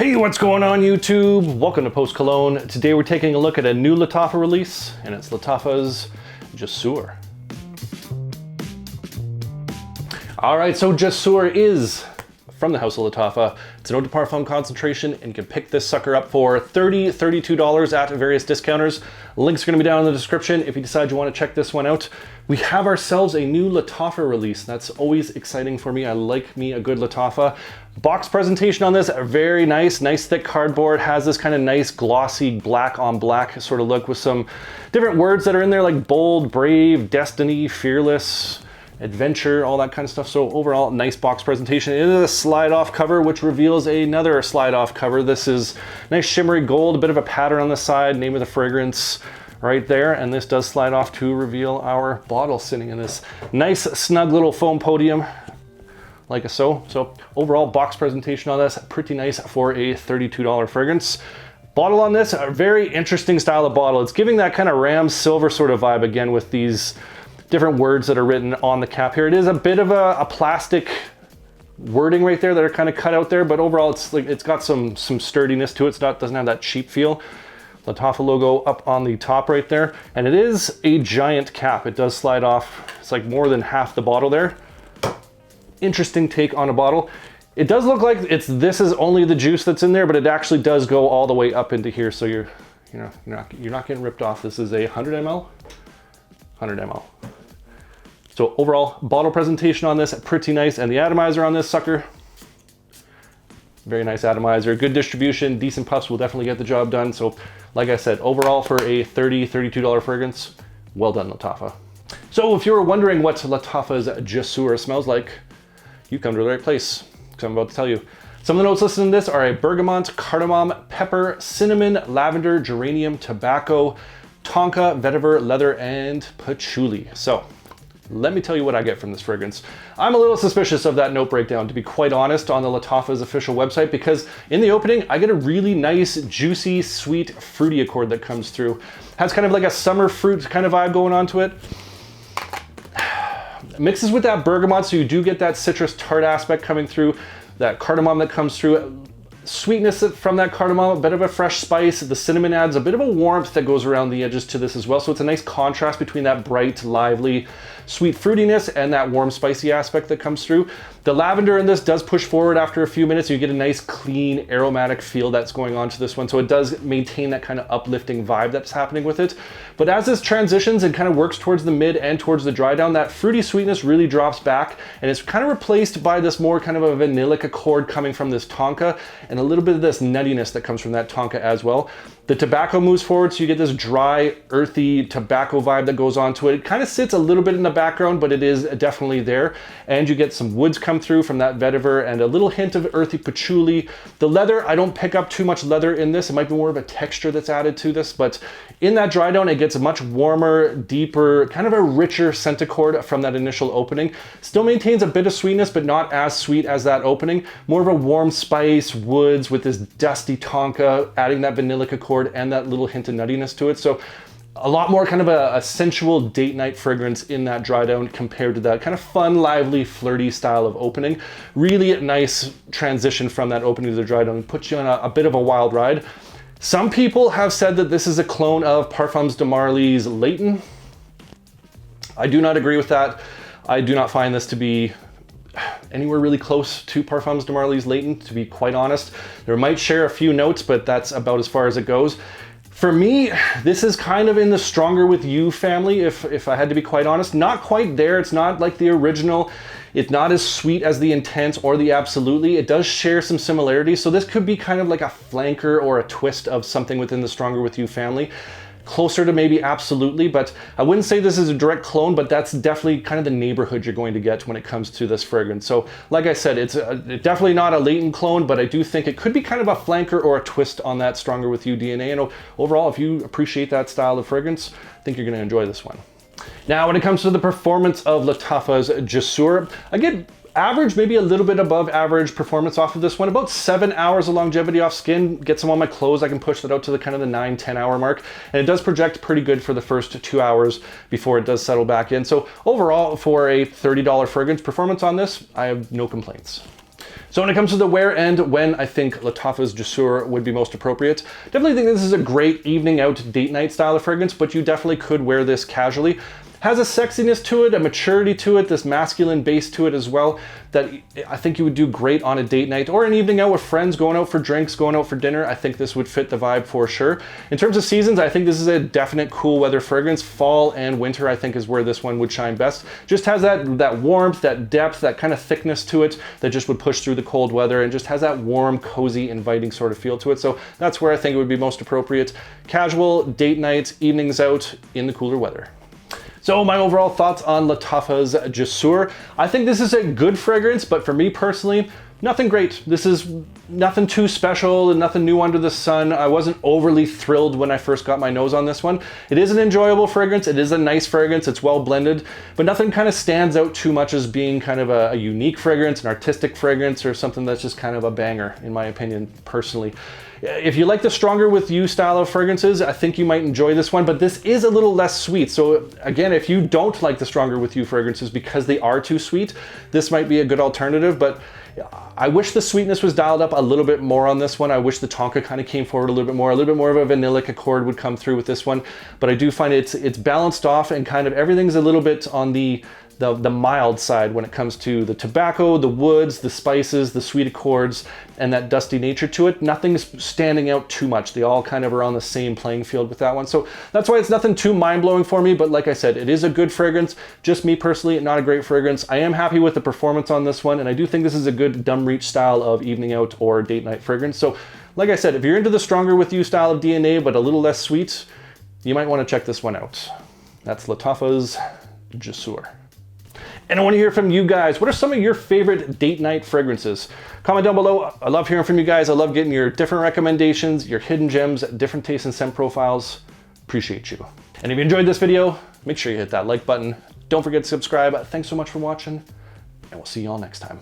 Hey, what's going on YouTube? Welcome to Post Cologne. Today we're taking a look at a new Lattafa release, and it's Lattafa's Jasoor. All right, so Jasoor is from the house of Lattafa. It's an eau de parfum concentration, and you can pick this sucker up for $32 at various discounters. Links are gonna be down in the description if you decide you wanna check this one out. We have ourselves a new Lattafa release. That's always exciting for me. I like me a good Lattafa. Box presentation on this, very nice thick cardboard, has this kind of nice glossy black on black sort of look with some different words that are in there like bold, brave, destiny, fearless, adventure, all that kind of stuff. So overall, nice box presentation. It is a slide off cover, which reveals another slide off cover. This is nice shimmery gold, a bit of a pattern on the side, name of the fragrance right there. And this does slide off to reveal our bottle sitting in this nice snug little foam podium like so. So overall box presentation on this, pretty nice for a $32 fragrance. Bottle on this, a very interesting style of bottle. It's giving that kind of ram silver sort of vibe again with these different words that are written on the cap here. It is a bit of a plastic wording right there that are kind of cut out there, but overall it's got some sturdiness to it. Doesn't have that cheap feel. Lattafa logo up on the top right there, and it is a giant cap. It does slide off. It's like more than half the bottle there. Interesting take on a bottle. It does look like this is only the juice that's in there, but it actually does go all the way up into here, so you're not getting ripped off. This is a 100 ml. 100 ml. So overall, bottle presentation on this, pretty nice. And the atomizer on this sucker, very nice atomizer. Good distribution, decent puffs will definitely get the job done. So like I said, overall for a $32 fragrance, well done Lattafa. So if you were wondering what Lattafa's Jasoor smells like, you've come to the right place, because I'm about to tell you. Some of the notes listed in this are a bergamot, cardamom, pepper, cinnamon, lavender, geranium, tobacco, tonka, vetiver, leather, and patchouli. So let me tell you what I get from this fragrance. I'm a little suspicious of that note breakdown, to be quite honest, on the Lattafa's official website, because in the opening, I get a really nice, juicy, sweet, fruity accord that comes through. Has kind of like a summer fruit kind of vibe going on to it. Mixes with that bergamot, so you do get that citrus tart aspect coming through, that cardamom that comes through. Sweetness from that cardamom, a bit of a fresh spice. The cinnamon adds a bit of a warmth that goes around the edges to this as well. So it's a nice contrast between that bright, lively, sweet fruitiness and that warm, spicy aspect that comes through. The lavender in this does push forward after a few minutes. You get a nice, clean, aromatic feel that's going on to this one. So it does maintain that kind of uplifting vibe that's happening with it. But as this transitions and kind of works towards the mid and towards the dry down, that fruity sweetness really drops back, and it's kind of replaced by this more kind of a vanillic accord coming from this tonka, and a little bit of this nuttiness that comes from that tonka as well. The tobacco moves forward, so you get this dry, earthy tobacco vibe that goes on to it. It kind of sits a little bit in the background, but it is definitely there. And you get some woods come through from that vetiver and a little hint of earthy patchouli. The leather, I don't pick up too much leather in this. It might be more of a texture that's added to this, but in that dry down, it gets a much warmer, deeper, kind of a richer scent accord from that initial opening. Still maintains a bit of sweetness, but not as sweet as that opening. More of a warm spice, woods with this dusty tonka, adding that vanillic accord and that little hint of nuttiness to it. So a lot more kind of a sensual date night fragrance in that dry down compared to that kind of fun, lively, flirty style of opening. Really nice transition from that opening to the dry down and puts you on a bit of a wild ride. Some people have said that this is a clone of Parfums de Marly's Layton. I do not agree with that. I do not find this to be anywhere really close to Parfums de Marly's Layton, to be quite honest. There might share a few notes, but that's about as far as it goes. For me, this is kind of in the Stronger With You family, if I had to be quite honest. Not quite there. It's not like the original. It's not as sweet as the Intense or the Absolutely. It does share some similarities. So this could be kind of like a flanker or a twist of something within the Stronger With You family. Closer to maybe Absolutely, but I wouldn't say this is a direct clone, but that's definitely kind of the neighborhood you're going to get when it comes to this fragrance. So like I said, it's definitely not a Layton clone, but I do think it could be kind of a flanker or a twist on that Stronger With You DNA. And overall, if you appreciate that style of fragrance, I think you're going to enjoy this one. Now, when it comes to the performance of Lattafa's Jasoor, I get average, maybe a little bit above average performance off of this one. About 7 hours of longevity off skin. Get some on my clothes. I can push that out to the kind of the 9-10 hour mark. And it does project pretty good for the first 2 hours before it does settle back in. So overall, for a $30 fragrance performance on this, I have no complaints. So when it comes to the wear end, when I think Lattafa's Jasoor would be most appropriate, definitely think this is a great evening out date night style of fragrance, but you definitely could wear this casually. Has a sexiness to it, a maturity to it, this masculine base to it as well, that I think you would do great on a date night or an evening out with friends, going out for drinks, going out for dinner. I think this would fit the vibe for sure. In terms of seasons, I think this is a definite cool weather fragrance. Fall and winter, I think, is where this one would shine best. Just has that warmth, that depth, that kind of thickness to it that just would push through the cold weather, and just has that warm, cozy, inviting sort of feel to it. So that's where I think it would be most appropriate. Casual, date night, evenings out in the cooler weather. So my overall thoughts on Lattafa's Jasoor. I think this is a good fragrance, but for me personally, nothing great. This is nothing too special and nothing new under the sun. I wasn't overly thrilled when I first got my nose on this one. It is an enjoyable fragrance. It is a nice fragrance. It's well blended, but nothing kind of stands out too much as being kind of a unique fragrance, an artistic fragrance, or something that's just kind of a banger, in my opinion, personally. If you like the Stronger With You style of fragrances, I think you might enjoy this one, but this is a little less sweet. So again, if you don't like the Stronger With You fragrances because they are too sweet, this might be a good alternative, but I wish the sweetness was dialed up a little bit more on this one. I wish the tonka kind of came forward a little bit more of a vanillic accord would come through with this one, but I do find it's balanced off, and kind of everything's a little bit on the mild side when it comes to the tobacco, the woods, the spices, the sweet accords, and that dusty nature to it. Nothing's standing out too much. They all kind of are on the same playing field with that one. So that's why it's nothing too mind-blowing for me, but like I said, it is a good fragrance. Just me personally, not a great fragrance. I am happy with the performance on this one, and I do think this is a good dumb reach style of evening out or date night fragrance. So like I said, if you're into the Stronger With You style of DNA, but a little less sweet, you might want to check this one out. That's Lattafa's Jasoor. And I want to hear from you guys. What are some of your favorite date night fragrances? Comment down below. I love hearing from you guys. I love getting your different recommendations, your hidden gems, different taste and scent profiles. Appreciate you. And if you enjoyed this video, make sure you hit that like button. Don't forget to subscribe. Thanks so much for watching, and we'll see you all next time.